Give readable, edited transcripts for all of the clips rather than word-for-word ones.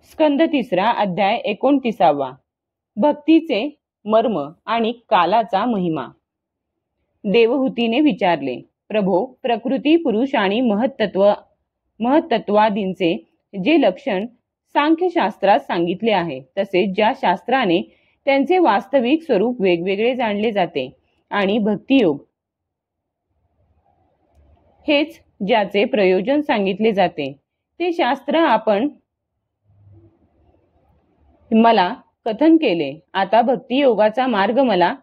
स्कंद 3 अध्याय 29. भक्तीचे मर्म आणि कालाचा महिमा. देवहूतीने विचारले, प्रभो, प्रकृती, पुरुष आणि महत्तत्वादींचे जे लक्षण सांख्यशास्त्रात सांगितले आहे, तसेच ज्या शास्त्राने त्यांचे वास्तविक स्वरूप वेगवेगळे जाणले जाते आणि भक्तियोग हेच ज्याचे प्रयोजन सांगितले जाते, ते शास्त्र आपण मला कथन केले. आता भक्ती योगाचा मार्ग मला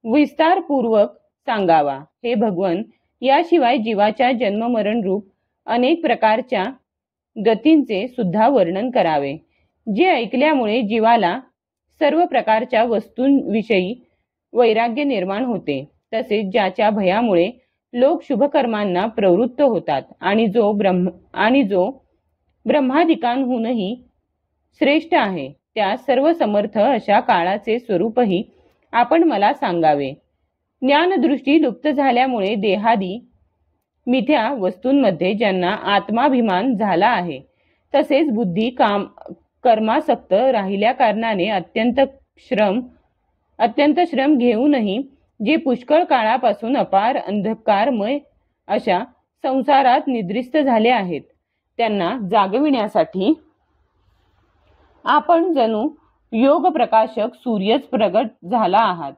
विस्तारपूर्वक सांगावा. हे भगवन, याशिवाय जीवाच्या जन्म मरण रूप अनेक प्रकारच्या गतींचे सुद्धा वर्णन करावे, जे ऐकल्यामुळे जीवाला सर्व प्रकारच्या वस्तूंविषयी वैराग्य निर्माण होते. तसेच ज्याच्या भयामुळे लोक शुभकर्मांना प्रवृत्त होतात आणि जो ब्रह्मादिकांहूनही श्रेष्ठ आहे, त्या सर्व समर्थ अशा काळाचे स्वरूपही आपण मला सांगावे. ज्ञानदृष्टी लुप्त झाल्यामुळे देहादी मिथ्या वस्तूंमध्ये ज्यांना आत्माभिमान झाला आहे, तसेच बुद्धी कर्मासक्त राहिल्या कारणाने अत्यंत श्रम घेऊनही जे पुष्कळ काळापासून अपार अंधकारमय अशा संसारात निद्रिस्त झाले आहेत, त्यांना जागविण्यासाठी आपण जणू योग प्रकाशक सूर्यच प्रगट झाला आहात.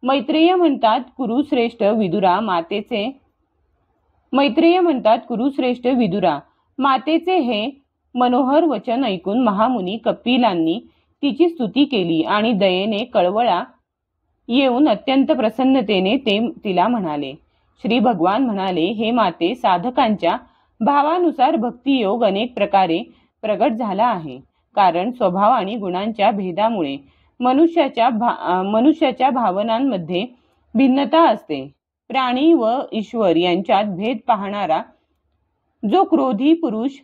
मैत्रेय म्हणतात, कुरुश्रेष्ठ विदुरा, मातेचे हे मनोहर वचन ऐकून महामुनी कपिलांनी तिची स्तुती केली आणि दयेने कळवळा येऊन अत्यंत प्रसन्नतेने ते तिला म्हणाले. श्री भगवान म्हणाले, हे माते, साधकांच्या भावानुसार भक्तियोग अनेक प्रकारे प्रगट झाला आहे. कारण स्वभाव आणि गुणांच्या भेदामुळे मनुष्याच्या भावनांमध्ये भिन्नता असते. प्राणी व ईश्वर यांच्यात भेद पाहणारा जो क्रोधी पुरुष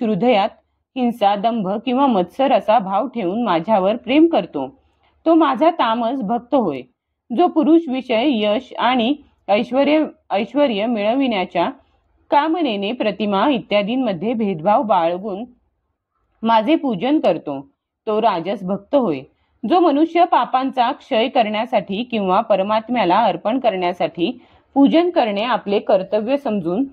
हृदयात हिंसा, दंभ किंवा मत्सर असा भाव ठेवून माझ्यावर प्रेम करतो, तो माझा तामस भक्त होय. जो पुरुष विषय, यश आणि ऐश्वर्य मिळविण्याच्या कामनेने प्रतिमा इत्यादींमध्ये भेदभाव बाळगून माझे पूजन करतो, तो राजस भक्त होय. जो मनुष्य पापांचा क्षय करण्यासाठी किंवा परमात्म्याला अर्पण करण्यासाठी पूजन करणे आपले कर्तव्य समजून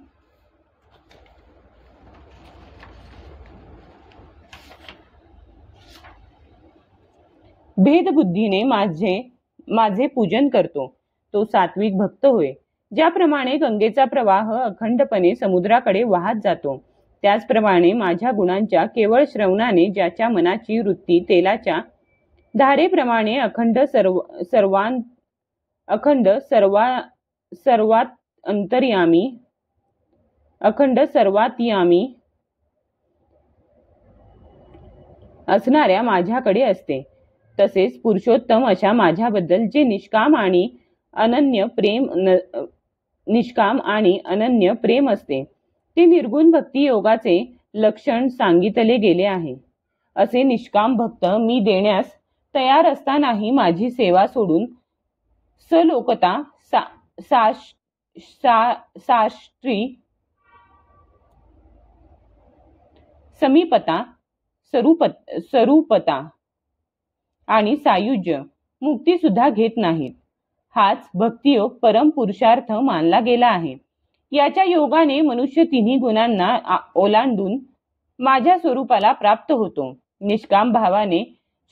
भेदबुद्धीने माझे पूजन करतो, तो सात्विक भक्त होय. ज्याप्रमाणे गंगेचा प्रवाह अखंडपणे समुद्राकडे वाहत जातो, त्याचप्रमाणे माझ्या गुणांच्या केवळ श्रवणाने ज्याच्या मनाची वृत्ती तेलाच्या धारेप्रमाणे अखंड सर्वातयामी असणाऱ्या माझ्याकडे असते. तसेच पुरुषोत्तम अशा माझ्याबद्दल जे निष्काम आणि अनन्य प्रेम असते, ते निर्गुण भक्ती योगाचे लक्षण सांगितले गेले आहे. असे निष्काम भक्त मी देण्यास तयार असतानाही माझी सेवा सोडून सलोकता, साष्ट्री, समीपता, स्वरूपता आणि सायुज्य मुक्ती सुद्धा घेत नाहीत. हाच भक्तियोग परम पुरुषार्थ मानला गेला आहे. याच्या योगाने मनुष्य तिन्ही गुणांना ओलांडून माझ्या स्वरूपाला प्राप्त होतो. निष्काम भावाने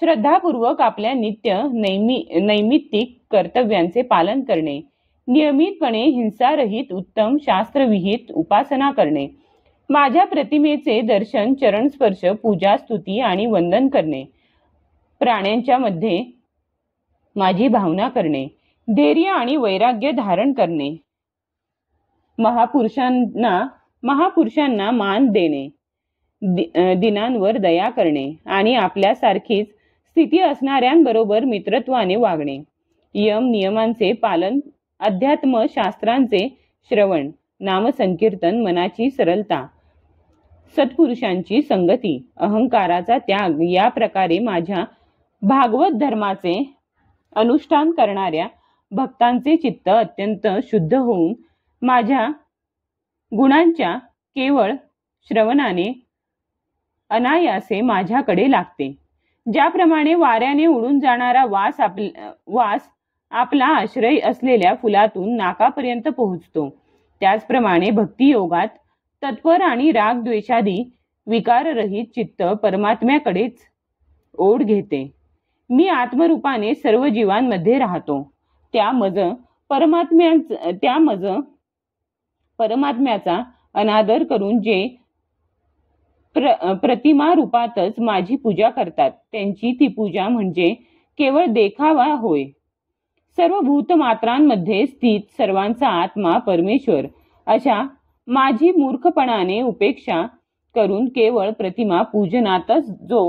श्रद्धापूर्वक आपल्या नैमित्तिक कर्तव्यांचे पालन करणे, नियमितपणे हिंसारहित उत्तम शास्त्रविहित उपासना करणे, माझ्या प्रतिमेचे दर्शन, चरणस्पर्श, पूजा, स्तुती आणि वंदन करणे, प्राण्यांच्या मध्ये माझी भावना करणे, धैर्य आणि वैराग्य धारण करणे, महापुरुषांना मान देणे, दिनांवर दया करणे आणि आपल्यासारखीच स्थिती असणाऱ्यांबरोबर मित्रत्वाने वागणे, नियमांचे पालन, अध्यात्म शास्त्रांचे श्रवण, नामसंकीर्तन, मनाची सरलता, सत्पुरुषांची संगती, अहंकाराचा त्याग, या प्रकारे माझ्या भागवत धर्माचे अनुष्ठान करणाऱ्या भक्तांचे चित्त अत्यंत शुद्ध होऊन माझ्या गुणांच्या केवळ श्रवणाने अनायासे माझ्याकडे लागते. ज्याप्रमाणे वाऱ्याने उडून जाणारा वास आपला आश्रय असलेल्या फुलातून नाकापर्यंत पोहोचतो, त्याचप्रमाणे भक्तियोगात तत्पर आणि राग द्वेषादी विकाररहित चित्त परमात्म्याकडेच ओढ घेते. मी आत्मरूपाने सर्व जीवांमध्ये राहतो. त्या मज परमात्म्याचा अनादर करून जे प्रतिमा रूपातच माझी पूजा करतात, त्यांची ती पूजा म्हणजे केवळ देखावा होय. सर्व भूतमात्रांमध्ये स्थित सर्वांचा आत्मा परमेश्वर अशा माझी मूर्खपणाने उपेक्षा करून केवळ प्रतिमा पूजनातच जो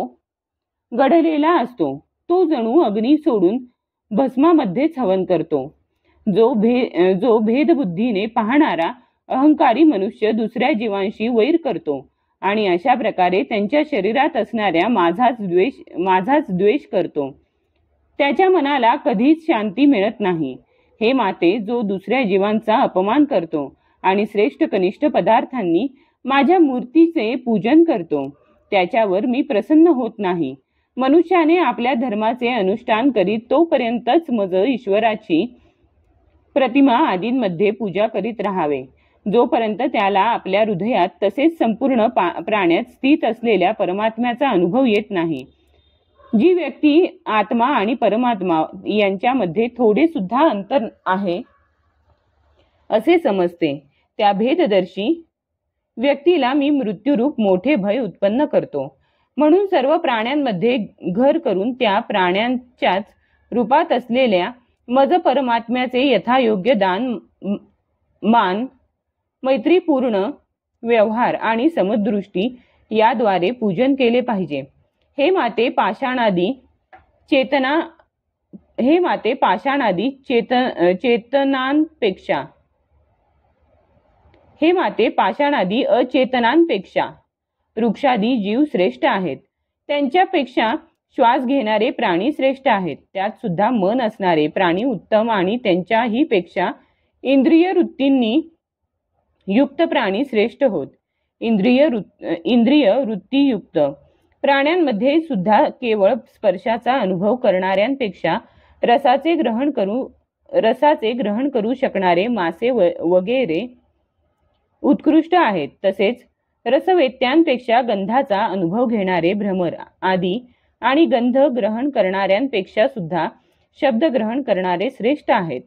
घडलेला असतो, तो जणू अग्नी सोडून भस्मामध्येच हवन करतो. जो भेदबुद्धीने पाहणारा अहंकारी मनुष्य दुसऱ्या जीवांशी वैर करतो आणि अशा प्रकारे त्यांच्या शरीरात असणाऱ्या माझाच द्वेष करतो, त्याच्या मनाला कधीच शांती मिळत नाही. हे माते, जो दुसऱ्या जीवांचा अपमान करतो आणि श्रेष्ठ कनिष्ठ पदार्थांनी माझ्या मूर्तीचे पूजन करतो, त्याच्यावर मी प्रसन्न होत नाही. मनुष्याने आपल्या धर्माचे अनुष्ठान करीत तोपर्यंतच मज ईश्वराची प्रतिमा आदींमध्ये पूजा करीत राहावे, जोपर्यंत त्याला आपल्या हृदयात तसेच संपूर्ण प्राण्यात स्थित असलेल्या परमात्म्याचा अनुभव येत नाही. जी व्यक्ती आत्मा आणि परमात्मा यांच्यामध्ये थोडे सुद्धा अंतर आहे असे समजते, त्या भेददर्शी व्यक्तीला मी मृत्यूरूप मोठे भय उत्पन्न करतो. म्हणून सर्व प्राण्यांमध्ये घर करून त्या प्राण्यांच्याच रूपात असलेल्या मज परमात्म्याचे यथायोग्य दान, मान, मैत्रीपूर्ण व्यवहार आणि समदृष्टी याद्वारे पूजन केले पाहिजे. हे माते पाषाणादी अचेतनांपेक्षा वृक्षादी जीव श्रेष्ठ आहेत. त्यांच्यापेक्षा श्वास घेणारे प्राणी श्रेष्ठ आहेत. त्यात सुद्धा मन असणारे प्राणी उत्तम आणि त्यांच्याही पेक्षा इंद्रिय वृत्तींनी युक्त प्राणी श्रेष्ठ होत. इंद्रिय वृत्तीयुक्त प्राण्यांमध्ये सुद्धा केवळ स्पर्शाचा अनुभव करणाऱ्यांपेक्षा रसाचे ग्रहण करू शकणारे मासे वगैरे उत्कृष्ट आहेत. तसेच रसवेत्यांपेक्षा गंधाचा अनुभव घेणारे भ्रमर आदी आणि गंध ग्रहण करणाऱ्यांपेक्षा सुद्धा शब्द ग्रहण करणारे श्रेष्ठ आहेत.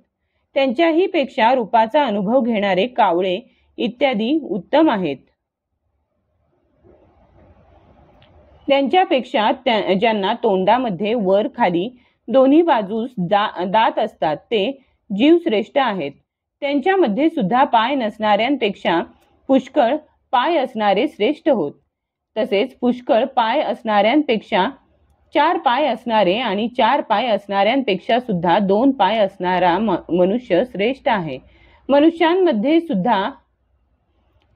त्यांच्याही पेक्षा रूपाचा अनुभव घेणारे कावळे इत्यादी उत्तम आहेत. त्यांच्यापेक्षा ज्यांना तोंडामध्ये वर खाली दोन्ही बाजूस दात असतात ते जीव श्रेष्ठ आहेत. त्यांच्यामध्ये सुद्धा पाय नसणाऱ्यांपेक्षा पुष्कळ पाय असणारे श्रेष्ठ होत. तसेच पुष्कळ पाय असणाऱ्यांपेक्षा 4 पाय असणारे आणि 4 पाय असणाऱ्यांपेक्षा सुद्धा 2 पाय असणारा मनुष्य श्रेष्ठ आहे. मनुष्यांमध्ये सुद्धा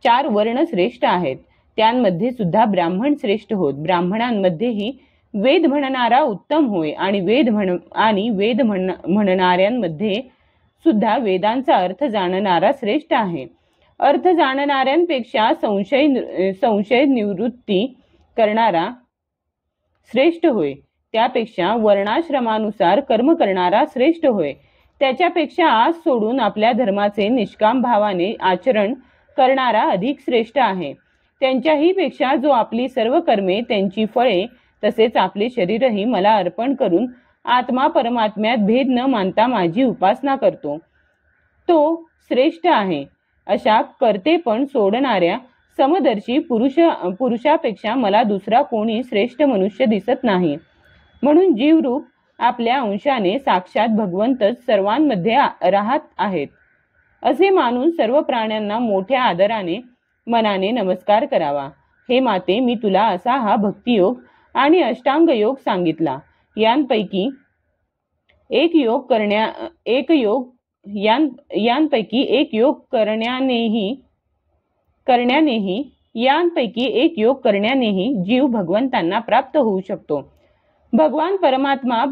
4 वर्ण श्रेष्ठ आहेत. त्यांमध्ये सुद्धा ब्राह्मण श्रेष्ठ होत. ब्राह्मणांमध्येही वेद म्हणणारा उत्तम होय आणि वेद म्हणणाऱ्यांमध्ये सुद्धा वेदांचा अर्थ जाणणारा श्रेष्ठ आहे. अर्थ जाणणाऱ्यांपेक्षा संशय निवृत्ती करणारा श्रेष्ठ होय. त्यापेक्षा वर्णाश्रमानुसार कर्म करणारा श्रेष्ठ होय. त्याच्यापेक्षा आस सोडून आपल्या धर्माचे निष्काम भावाने आचरण करणारा अधिक श्रेष्ठ आहे. त्यांच्याही पेक्षा जो आपली सर्व कर्मे, त्यांची फळे तसेच आपले शरीरही मला अर्पण करून आत्मा परमात्म्यात भेद न मानता माझी उपासना करतो, तो श्रेष्ठ आहे. अशा कर्तेपण सोडणाऱ्या समदर्शी पुरुषापेक्षा मला दुसरा कोणी श्रेष्ठ मनुष्य दिसत नाही. म्हणून जीवरूप आपल्या अंशाने साक्षात भगवंतच सर्वांमध्ये राहत आहेत असे मानून सर्व प्राण्यांना मोठ्या आदराने मनाने नमस्कार करावा. हे माते, मी तुला असा हा भक्तियोग आणि अष्टांग योग सांगितला. यांपैकी एक योग करण्यानेही जीव भगवंतांना प्राप्त होऊ शकतो. भगवान परमात्मा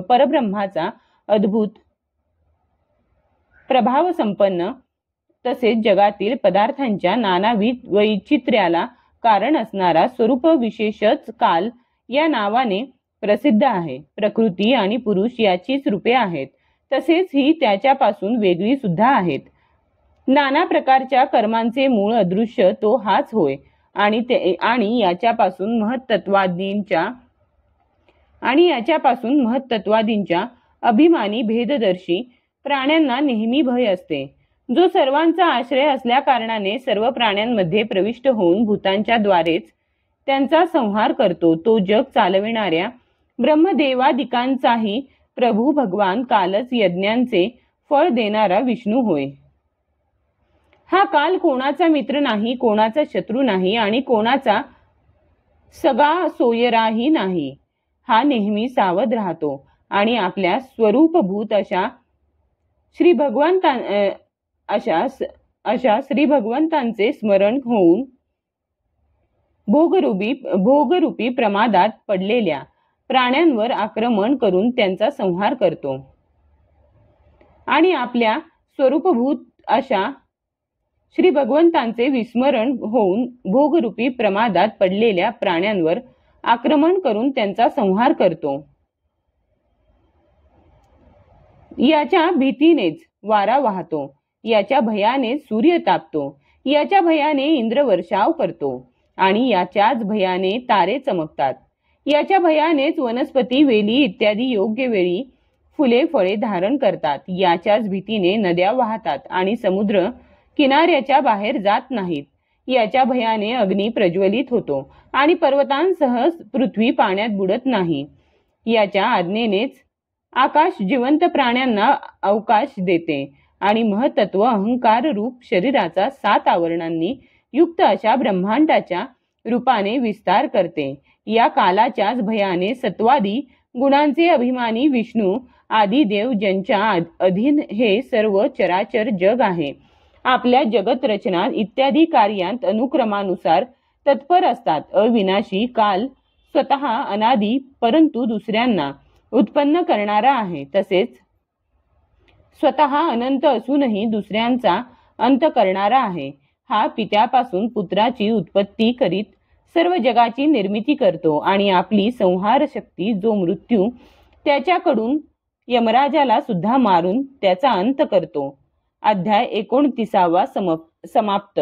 परब्रह्माचा अद्भुत प्रभाव संपन्न तसेच जगातील पदार्थांच्या नानाविध वैचित्र्याला कारण असणारा स्वरूप विशेषच काल या नावाने प्रसिद्ध आहे. प्रकृती आणि पुरुष याचीच रूपे आहेत, तसेच ही त्याच्यापासून वेगळी सुद्धा आहेत. नाना प्रकारच्या कर्मांचे मूळ अदृश्य तो हाच होय आणि याच्यापासून महत्त्ववादींच्या अभिमानी भेददर्शी प्राण्यांना नेहमी भय असते. जो सर्वांचा आश्रय असल्या कारणाने सर्व प्राण्यांमध्ये प्रविष्ट होऊन भूतांच्या द्वारेच त्यांचा संहार करतो, तो जग चालविणाऱ्या ब्रह्मदेवादिकांचाही प्रभू भगवान कालच यज्ञांचे फळ देणारा विष्णू होय. हा काल कोणाचा मित्र नाही, कोणाचा शत्रू नाही आणि कोणाचा सगा सोयराही नाही. हा नेहमी सावध राहतो आणि आपल्या स्वरूपभूत अशा श्री भगवंतांचे स्मरण होऊन भोगरूपी प्रमादात पडलेल्या प्राण्यांवर आक्रमण करून त्यांचा संहार करतो आणि आपल्या स्वरूपभूत अशा श्री भगवंतांचे विस्मरण होऊन भोगरूपी प्रमादात पडलेल्या प्राण्यांवर आक्रमण करून त्यांचा संहार करतो. याच्या भीतीनेच वारा वाहतो, याच्या भयाने सूर्य तापतो, याच्या भयाने इंद्र वर्षाव करतो आणि याच्याच भयाने तारे चमकतात. याच्या भयानेच वनस्पती वेली इत्यादी योग्य वेळी फुले फळे धारण करतात. याच्याच भीतीने नद्या वाहतात आणि समुद्र किनाऱ्याच्या बाहेर जात नाहीत. याच्या भयाने अग्नी प्रज्वलित होतो आणि पर्वतांसह पृथ्वी पाण्यात बुडत नाही. याच्या आज्ञेनेच आकाश जिवंत प्राण्यांना अवकाश देते आणि महतत्व अहंकार रूप शरीराचा 7 आवरणांनी युक्त अशा ब्रह्मांडाच्या रूपाने विस्तार करते. या कालाच्याच भयाने सत्वादी गुणांचे अभिमानी विष्णू आदी देव ज्यांच्या अधीन हे सर्व चराचर जग आहे, आपल्या जगत रचना इत्यादी कार्यांत अनुक्रमानुसार तत्पर असतात. अविनाशी काल स्वतः अनादी परंतु दुसऱ्यांना उत्पन्न करणारा आहे, तसेच स्वतः अनंत असूनही दुसऱ्यांचा अंत करणारा आहे. हा पित्यापासून पुत्राची उत्पत्ती करीत सर्व जगाची निर्मिती करतो आणि आपली संहार शक्ती जो मृत्यू त्याच्याकडून यमराजाला सुद्धा मारून त्याचा अंत करतो. अध्याय 29 समाप्त.